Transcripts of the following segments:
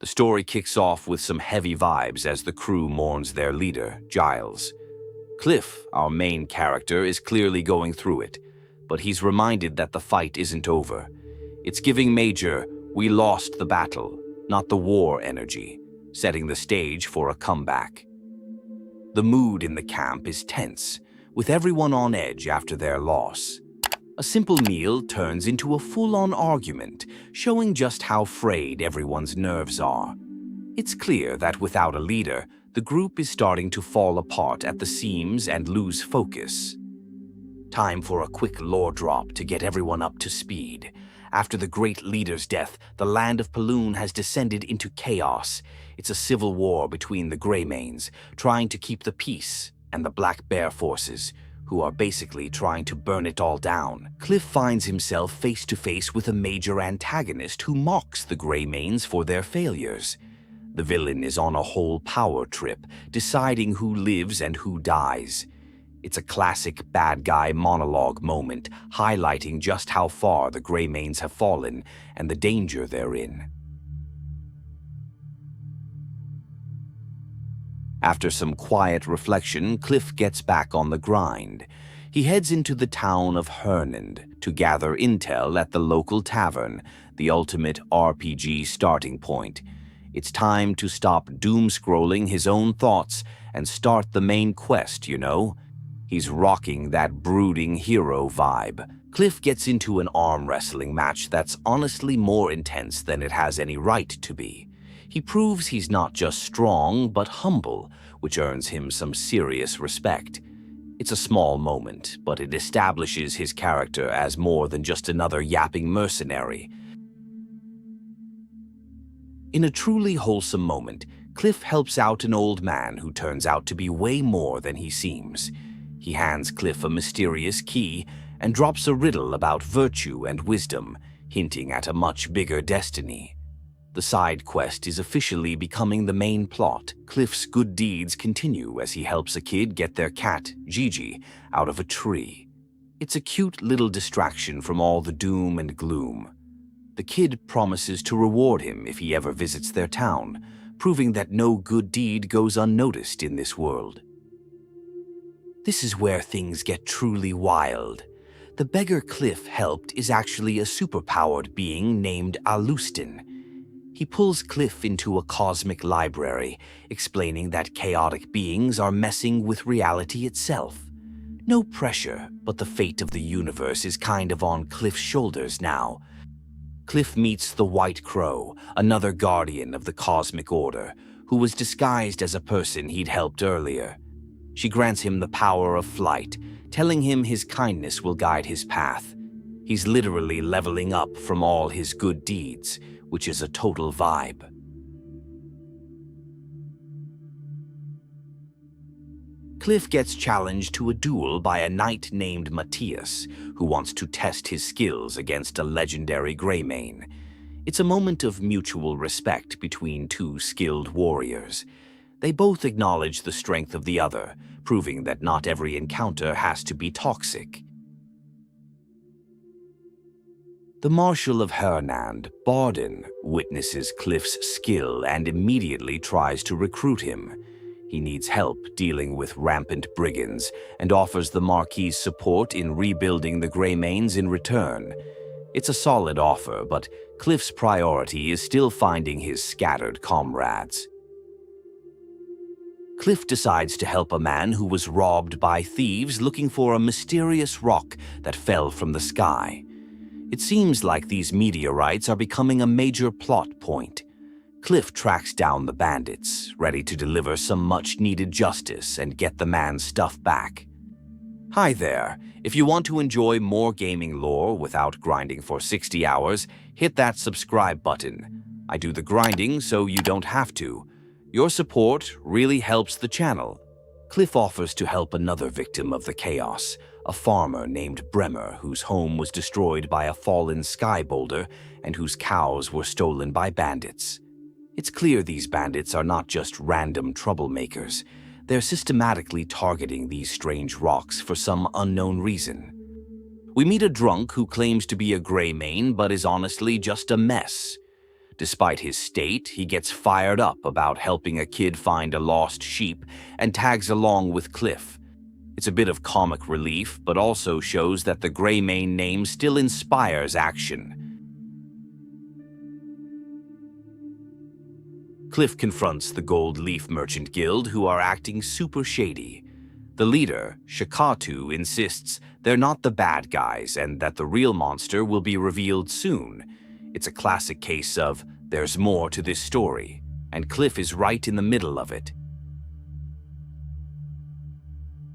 The story kicks off with some heavy vibes as the crew mourns their leader, Giles. Kliff, our main character, is clearly going through it, but he's reminded that the fight isn't over. It's giving Major, "we lost the battle, not the war" energy, setting the stage for a comeback. The mood in the camp is tense, with everyone on edge after their loss. A simple meal turns into a full-on argument, showing just how frayed everyone's nerves are. It's clear that without a leader, the group is starting to fall apart at the seams and lose focus. Time for a quick lore drop to get everyone up to speed. After the great leader's death, the land of Pailune has descended into chaos. It's a civil war between the Greymanes, trying to keep the peace, and the Black Bear forces, who are basically trying to burn it all down. Kliff finds himself face to face with a major antagonist who mocks the Greymanes for their failures. The villain is on a whole power trip, deciding who lives and who dies. It's a classic bad guy monologue moment, highlighting just how far the Greymanes have fallen and the danger they're in. After some quiet reflection, Kliff gets back on the grind. He heads into the town of Hernand to gather intel at the local tavern, the ultimate RPG starting point. It's time to stop doom-scrolling his own thoughts and start the main quest, you know? He's rocking that brooding hero vibe. Kliff gets into an arm wrestling match that's honestly more intense than it has any right to be. He proves he's not just strong, but humble, which earns him some serious respect. It's a small moment, but it establishes his character as more than just another yapping mercenary. In a truly wholesome moment, Kliff helps out an old man who turns out to be way more than he seems. He hands Kliff a mysterious key and drops a riddle about virtue and wisdom, hinting at a much bigger destiny. The side quest is officially becoming the main plot. Kliff's good deeds continue as he helps a kid get their cat, Gigi, out of a tree. It's a cute little distraction from all the doom and gloom. The kid promises to reward him if he ever visits their town, proving that no good deed goes unnoticed in this world. This is where things get truly wild. The beggar Kliff helped is actually a superpowered being named Alustin. He pulls Kliff into a cosmic library, explaining that chaotic beings are messing with reality itself. No pressure, but the fate of the universe is kind of on Kliff's shoulders now. Kliff meets the White Crow, another guardian of the Cosmic Order, who was disguised as a person he'd helped earlier. She grants him the power of flight, telling him his kindness will guide his path. He's literally leveling up from all his good deeds, which is a total vibe. Kliff gets challenged to a duel by a knight named Matthias, who wants to test his skills against a legendary Greymane. It's a moment of mutual respect between two skilled warriors. They both acknowledge the strength of the other, proving that not every encounter has to be toxic. The Marshal of Hernand, Barden, witnesses Kliff's skill and immediately tries to recruit him. He needs help dealing with rampant brigands and offers the Marquis support in rebuilding the Greymanes in return. It's a solid offer, but Kliff's priority is still finding his scattered comrades. Kliff decides to help a man who was robbed by thieves looking for a mysterious rock that fell from the sky. It seems like these meteorites are becoming a major plot point. Kliff tracks down the bandits, ready to deliver some much-needed justice and get the man's stuff back. Hi there. If you want to enjoy more gaming lore without grinding for 60 hours, hit that subscribe button. I do the grinding so you don't have to. Your support really helps the channel. Kliff offers to help another victim of the chaos, a farmer named Bremer whose home was destroyed by a fallen sky boulder and whose cows were stolen by bandits. It's clear these bandits are not just random troublemakers. They're systematically targeting these strange rocks for some unknown reason. We meet a drunk who claims to be a Greymane but is honestly just a mess. Despite his state, he gets fired up about helping a kid find a lost sheep and tags along with Kliff. It's a bit of comic relief, but also shows that the Greymane name still inspires action. Kliff confronts the Gold Leaf Merchant Guild, who are acting super shady. The leader, Shakatu, insists they're not the bad guys and that the real monster will be revealed soon. It's a classic case of there's more to this story, and Kliff is right in the middle of it.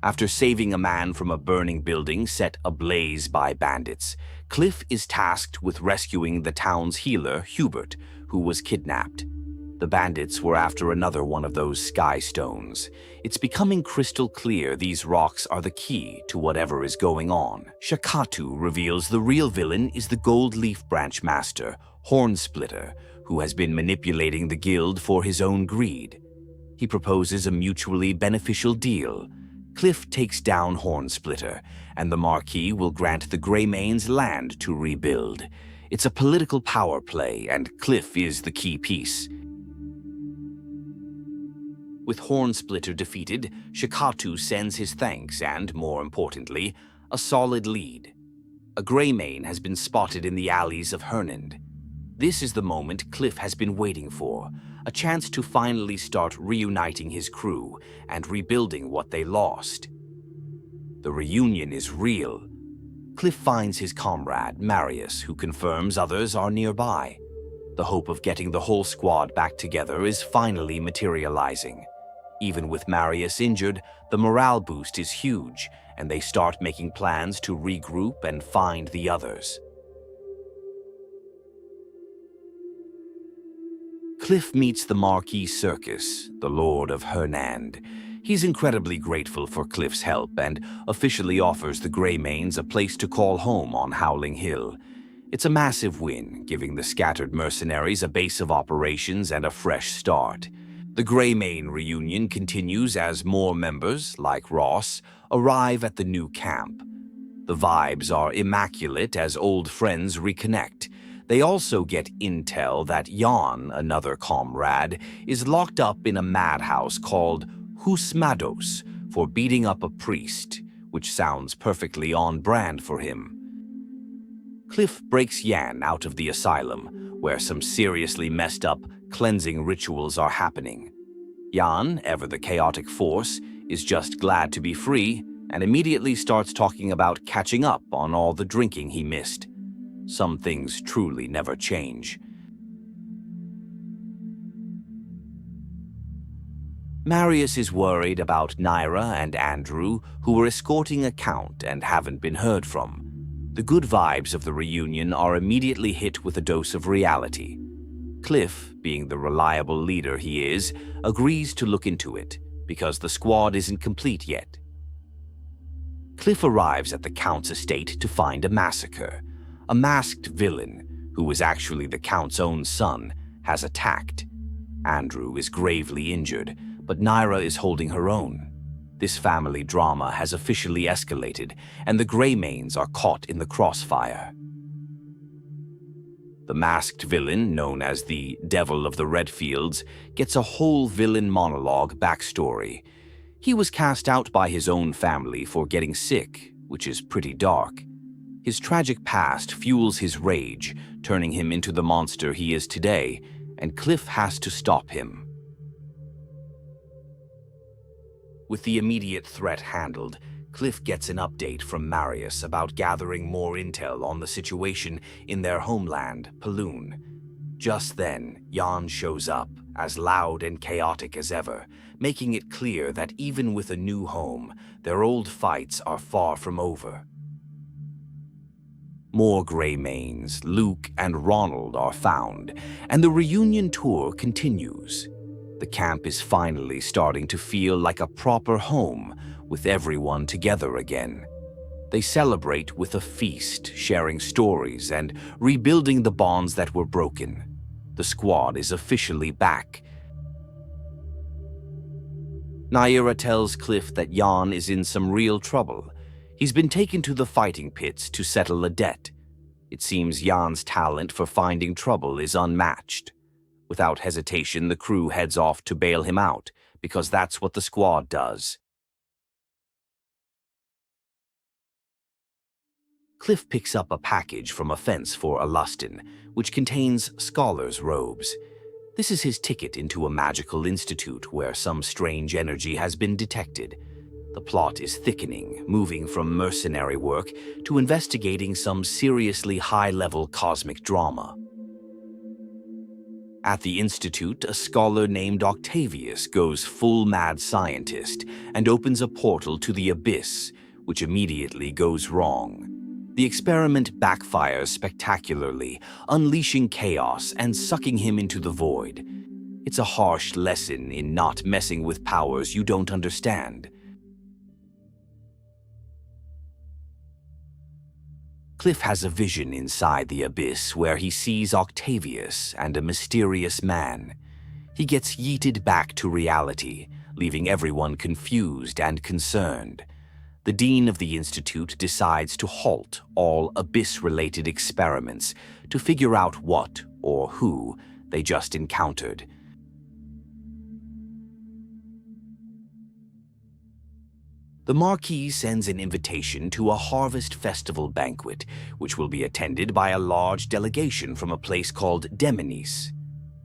After saving a man from a burning building set ablaze by bandits, Kliff is tasked with rescuing the town's healer, Hubert, who was kidnapped. The bandits were after another one of those sky stones. It's becoming crystal clear these rocks are the key to whatever is going on. Shakatu reveals the real villain is the Gold Leaf Branch Master, Hornsplitter, who has been manipulating the guild for his own greed. He proposes a mutually beneficial deal. Kliff takes down Hornsplitter, and the Marquis will grant the Greymanes land to rebuild. It's a political power play, and Kliff is the key piece. With Hornsplitter defeated, Shakatu sends his thanks and, more importantly, a solid lead. A Greymane has been spotted in the alleys of Hernand. This is the moment Kliff has been waiting for, a chance to finally start reuniting his crew and rebuilding what they lost. The reunion is real. Kliff finds his comrade, Marius, who confirms others are nearby. The hope of getting the whole squad back together is finally materializing. Even with Marius injured, the morale boost is huge, and they start making plans to regroup and find the others. Kliff meets the Marquis Circus, the Lord of Hernand. He's incredibly grateful for Kliff's help and officially offers the Greymanes a place to call home on Howling Hill. It's a massive win, giving the scattered mercenaries a base of operations and a fresh start. The Greymane reunion continues as more members, like Ross, arrive at the new camp. The vibes are immaculate as old friends reconnect. They also get intel that Jan, another comrade, is locked up in a madhouse called Husmados for beating up a priest, which sounds perfectly on brand for him. Kliff breaks Jan out of the asylum, where some seriously messed up cleansing rituals are happening. Jan, ever the chaotic force, is just glad to be free and immediately starts talking about catching up on all the drinking he missed. Some things truly never change. Marius is worried about Naira and Andrew, who were escorting a count and haven't been heard from. The good vibes of the reunion are immediately hit with a dose of reality. Kliff, being the reliable leader he is, agrees to look into it, because the squad isn't complete yet. Kliff arrives at the Count's estate to find a massacre. A masked villain, who was actually the Count's own son, has attacked. Andrew is gravely injured, but Naira is holding her own. This family drama has officially escalated, and the Greymanes are caught in the crossfire. The masked villain, known as the Devil of the Redfields, gets a whole villain monologue backstory. He was cast out by his own family for getting sick, which is pretty dark. His tragic past fuels his rage, turning him into the monster he is today, and Kliff has to stop him. With the immediate threat handled, Kliff gets an update from Marius about gathering more intel on the situation in their homeland, Pailune. Just then, Jan shows up, as loud and chaotic as ever, making it clear that even with a new home, their old fights are far from over. More Greymanes, Luke and Ronald are found, and the reunion tour continues. The camp is finally starting to feel like a proper home, with everyone together again. They celebrate with a feast, sharing stories and rebuilding the bonds that were broken. The squad is officially back. Naira tells Kliff that Jan is in some real trouble. He's been taken to the fighting pits to settle a debt. It seems Jan's talent for finding trouble is unmatched. Without hesitation, the crew heads off to bail him out, because that's what the squad does. Kliff picks up a package from a fence for Alustin, which contains scholar's robes. This is his ticket into a magical institute where some strange energy has been detected. The plot is thickening, moving from mercenary work to investigating some seriously high-level cosmic drama. At the institute, a scholar named Octavius goes full mad scientist and opens a portal to the abyss, which immediately goes wrong. The experiment backfires spectacularly, unleashing chaos and sucking him into the void. It's a harsh lesson in not messing with powers you don't understand. Kliff has a vision inside the abyss where he sees Octavius and a mysterious man. He gets yeeted back to reality, leaving everyone confused and concerned. The dean of the institute decides to halt all abyss-related experiments to figure out what or who they just encountered. The Marquis sends an invitation to a harvest festival banquet, which will be attended by a large delegation from a place called Demonice.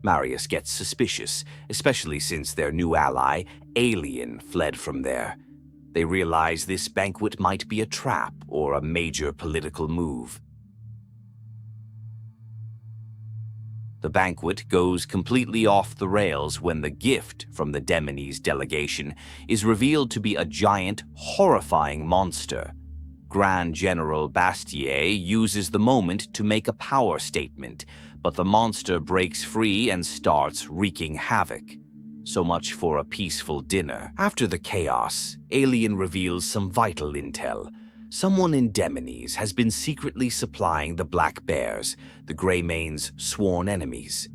Marius gets suspicious, especially since their new ally, Alien, fled from there. They realize this banquet might be a trap or a major political move. The banquet goes completely off the rails when the gift from the Demonice delegation is revealed to be a giant, horrifying monster. Grand General Bastier uses the moment to make a power statement, but the monster breaks free and starts wreaking havoc. So much for a peaceful dinner. After the chaos, Alien reveals some vital intel. Someone in Demonice has been secretly supplying the Black Bears, the Greymanes' sworn enemies.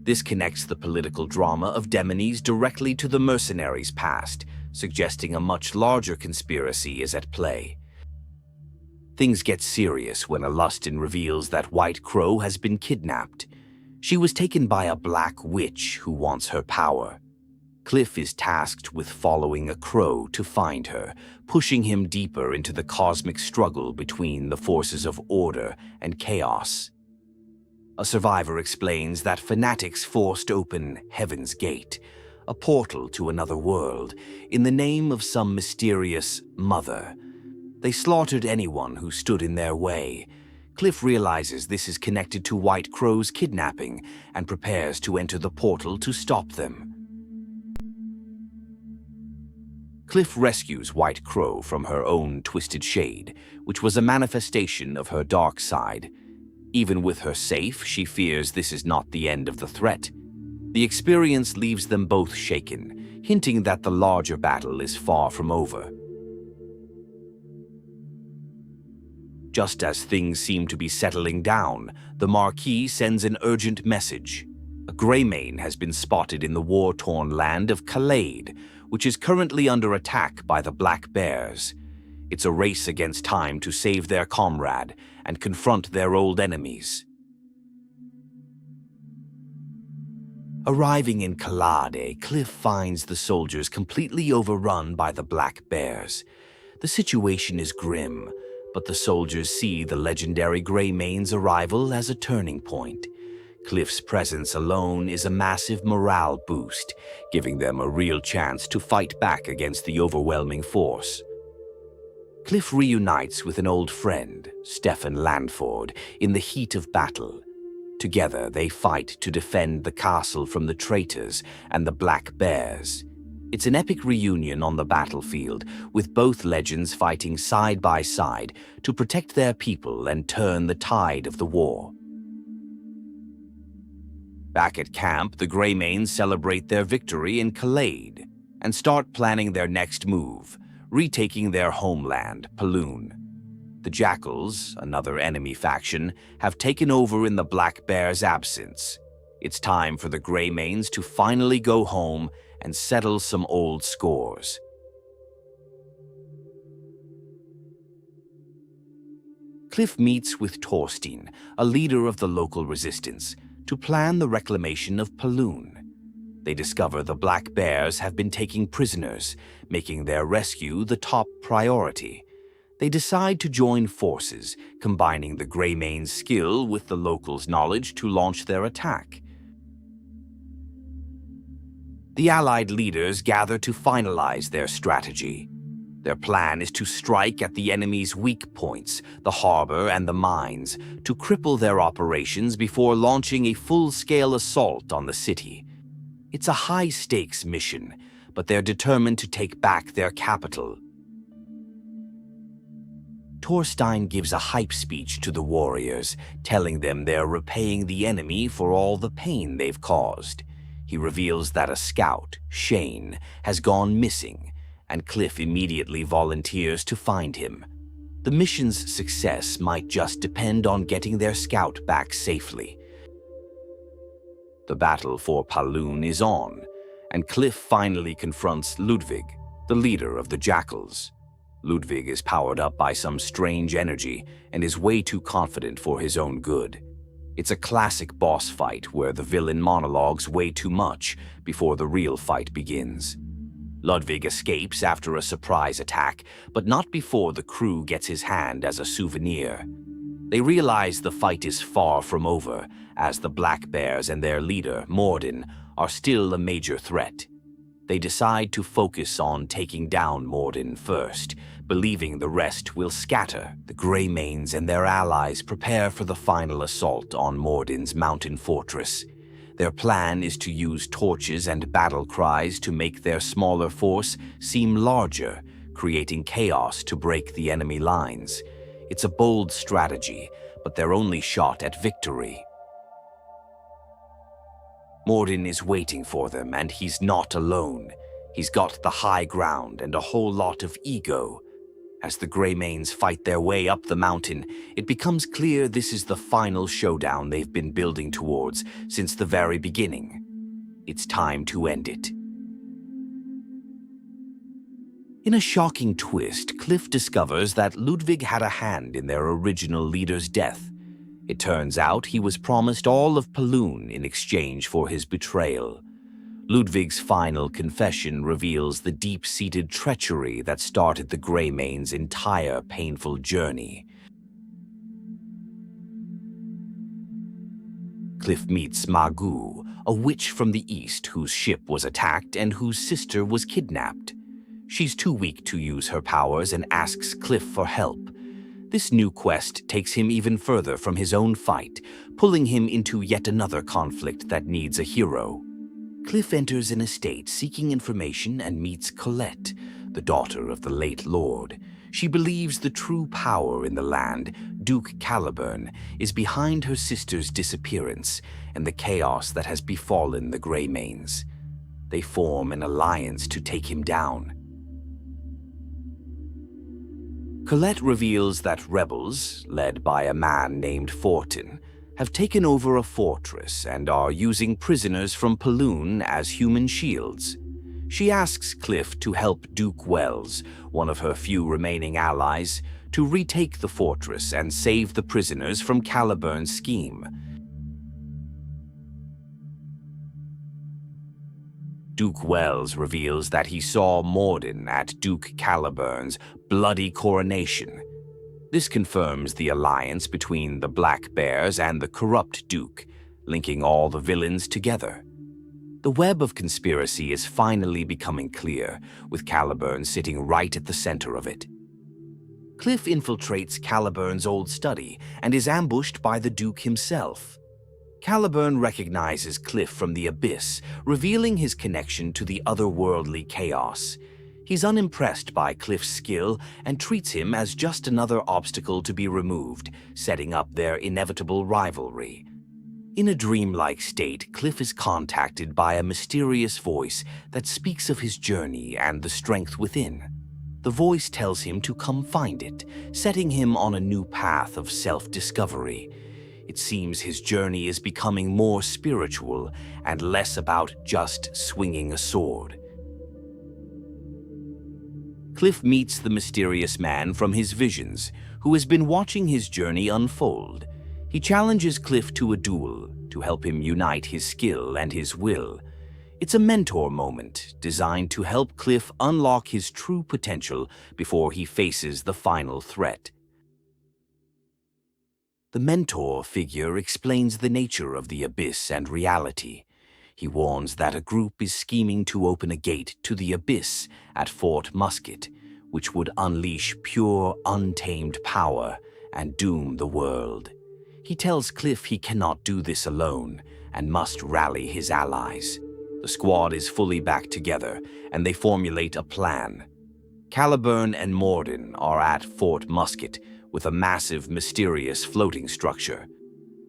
This connects the political drama of Demonice directly to the mercenaries' past, suggesting a much larger conspiracy is at play. Things get serious when Alustin reveals that White Crow has been kidnapped. She was taken by a black witch who wants her power. Kliff is tasked with following a crow to find her, pushing him deeper into the cosmic struggle between the forces of order and chaos. A survivor explains that fanatics forced open Heaven's Gate, a portal to another world, in the name of some mysterious mother. They slaughtered anyone who stood in their way. Kliff realizes this is connected to White Crow's kidnapping and prepares to enter the portal to stop them. Kliff rescues White Crow from her own twisted shade, which was a manifestation of her dark side. Even with her safe, she fears this is not the end of the threat. The experience leaves them both shaken, hinting that the larger battle is far from over. Just as things seem to be settling down, the Marquis sends an urgent message. A Greymane has been spotted in the war-torn land of Kaleid, which is currently under attack by the Black Bears. It's a race against time to save their comrade and confront their old enemies. Arriving in Kaleid, Kliff finds the soldiers completely overrun by the Black Bears. The situation is grim, but the soldiers see the legendary Greymane's arrival as a turning point. Kliff's presence alone is a massive morale boost, giving them a real chance to fight back against the overwhelming force. Kliff reunites with an old friend, Stefan Landford, in the heat of battle. Together, they fight to defend the castle from the traitors and the Black Bears. It's an epic reunion on the battlefield, with both legends fighting side by side to protect their people and turn the tide of the war. Back at camp, the Greymanes celebrate their victory in Kaleid and start planning their next move, retaking their homeland, Pailune. The Jackals, another enemy faction, have taken over in the Black Bears' absence. It's time for the Greymanes to finally go home and settle some old scores. Kliff meets with Thorstein, a leader of the local resistance, to plan the reclamation of Pailune. They discover the Black Bears have been taking prisoners, making their rescue the top priority. They decide to join forces, combining the Greymane's skill with the locals' knowledge to launch their attack. The Allied leaders gather to finalize their strategy. Their plan is to strike at the enemy's weak points, the harbor and the mines, to cripple their operations before launching a full-scale assault on the city. It's a high-stakes mission, but they're determined to take back their capital. Thorstein gives a hype speech to the warriors, telling them they're repaying the enemy for all the pain they've caused. He reveals that a scout, Shane, has gone missing, and Kliff immediately volunteers to find him. The mission's success might just depend on getting their scout back safely. The battle for Pailune is on, and Kliff finally confronts Ludwig, the leader of the Jackals. Ludwig is powered up by some strange energy and is way too confident for his own good. It's a classic boss fight where the villain monologues way too much before the real fight begins. Ludwig escapes after a surprise attack, but not before the crew gets his hand as a souvenir. They realize the fight is far from over, as the Black Bears and their leader, Morden, are still a major threat. They decide to focus on taking down Morden first, believing the rest will scatter. The Greymanes and their allies prepare for the final assault on Morden's mountain fortress. Their plan is to use torches and battle cries to make their smaller force seem larger, creating chaos to break the enemy lines. It's a bold strategy, but their only shot at victory. Morden is waiting for them, and he's not alone. He's got the high ground and a whole lot of ego. As the Greymanes fight their way up the mountain, it becomes clear this is the final showdown they've been building towards since the very beginning. It's time to end it. In a shocking twist, Kliff discovers that Ludwig had a hand in their original leader's death. It turns out he was promised all of Pailune in exchange for his betrayal. Ludwig's final confession reveals the deep-seated treachery that started the Greymane's entire painful journey. Kliff meets Magoo, a witch from the east whose ship was attacked and whose sister was kidnapped. She's too weak to use her powers and asks Kliff for help. This new quest takes him even further from his own fight, pulling him into yet another conflict that needs a hero. Kliff enters an estate seeking information and meets Colette, the daughter of the late lord. She believes the true power in the land, Duke Caliburn, is behind her sister's disappearance and the chaos that has befallen the Greymanes. They form an alliance to take him down. Colette reveals that rebels, led by a man named Fortin, have taken over a fortress and are using prisoners from Pailune as human shields. She asks Kliff to help Duke Wells, one of her few remaining allies, to retake the fortress and save the prisoners from Caliburn's scheme. Duke Wells reveals that he saw Morden at Duke Caliburn's bloody coronation. This confirms the alliance between the Black Bears and the corrupt Duke, linking all the villains together. The web of conspiracy is finally becoming clear, with Caliburn sitting right at the center of it. Kliff infiltrates Caliburn's old study and is ambushed by the Duke himself. Caliburn recognizes Kliff from the abyss, revealing his connection to the otherworldly chaos. He's unimpressed by Kliff's skill and treats him as just another obstacle to be removed, setting up their inevitable rivalry. In a dreamlike state, Kliff is contacted by a mysterious voice that speaks of his journey and the strength within. The voice tells him to come find it, setting him on a new path of self-discovery. It seems his journey is becoming more spiritual and less about just swinging a sword. Kliff meets the mysterious man from his visions, who has been watching his journey unfold. He challenges Kliff to a duel to to help him unite his skill and his will. It's a mentor moment designed to help Kliff unlock his true potential before he faces the final threat. The mentor figure explains the nature of the abyss and reality. He warns that a group is scheming to open a gate to the abyss at Fort Musket, which would unleash pure, untamed power and doom the world. He tells Kliff he cannot do this alone and must rally his allies. The squad is fully back together, and they formulate a plan. Caliburn and Morden are at Fort Musket with a massive, mysterious floating structure.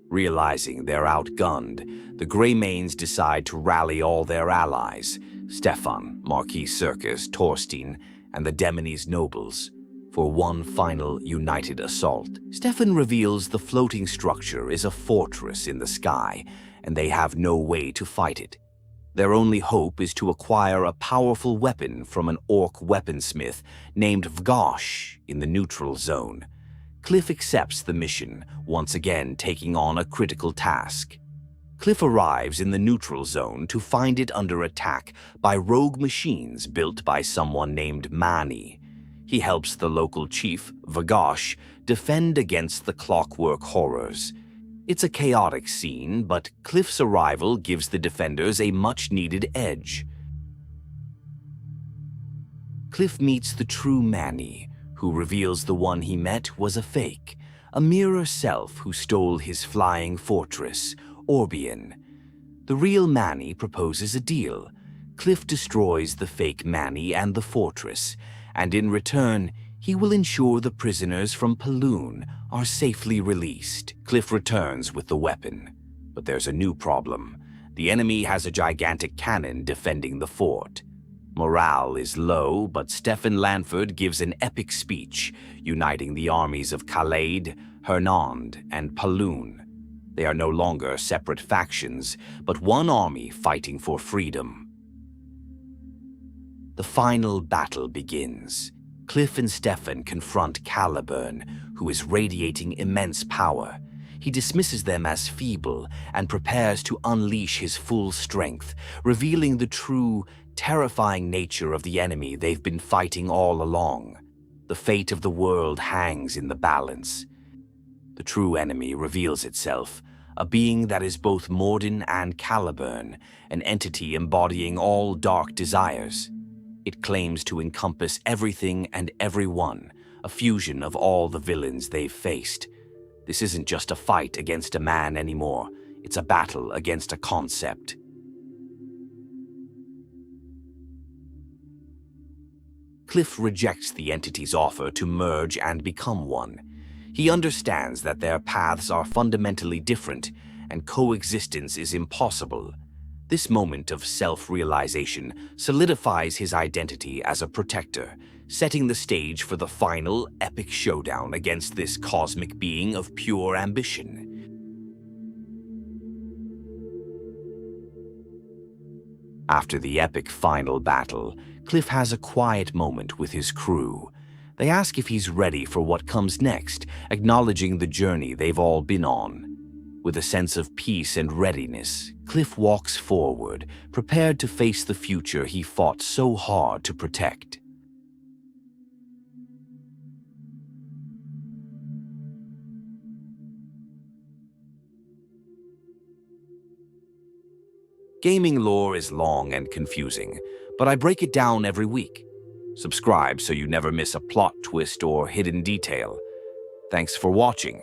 Realizing they're outgunned, the Greymanes decide to rally all their allies, Stefan, Marquis Circus, Torstein, and the Demonese nobles, for one final united assault. Stefan reveals the floating structure is a fortress in the sky, and they have no way to fight it. Their only hope is to acquire a powerful weapon from an orc weaponsmith named Vgosh in the neutral zone. Kliff accepts the mission, once again taking on a critical task. Kliff arrives in the neutral zone to find it under attack by rogue machines built by someone named Mani. He helps the local chief, Vgosh, defend against the clockwork horrors. It's a chaotic scene, but Kliff's arrival gives the defenders a much-needed edge. Kliff meets the true Mani, who reveals the one he met was a fake, a mirror self who stole his flying fortress, Orbian. The real Mani proposes a deal. Kliff destroys the fake Mani and the fortress, and in return, he will ensure the prisoners from Pailune are safely released. Kliff returns with the weapon, but there's a new problem. The enemy has a gigantic cannon defending the fort. Morale is low, but Stefan Lanford gives an epic speech, uniting the armies of Kaleid, Hernand, and Pailune. They are no longer separate factions, but one army fighting for freedom. The final battle begins. Kliff and Stefan confront Caliburn, who is radiating immense power. He dismisses them as feeble and prepares to unleash his full strength, revealing the true, terrifying nature of the enemy they've been fighting all along. The fate of the world hangs in the balance. The true enemy reveals itself, a being that is both Morden and Caliburn, an entity embodying all dark desires. It claims to encompass everything and everyone, a fusion of all the villains they've faced. This isn't just a fight against a man anymore, it's a battle against a concept. Kliff rejects the entity's offer to merge and become one. He understands that their paths are fundamentally different and coexistence is impossible. This moment of self-realization solidifies his identity as a protector, setting the stage for the final, epic showdown against this cosmic being of pure ambition. After the epic final battle, Kliff has a quiet moment with his crew. They ask if he's ready for what comes next, acknowledging the journey they've all been on. With a sense of peace and readiness, Kliff walks forward, prepared to face the future he fought so hard to protect. Gaming lore is long and confusing, but I break it down every week. Subscribe so you never miss a plot twist or hidden detail. Thanks for watching.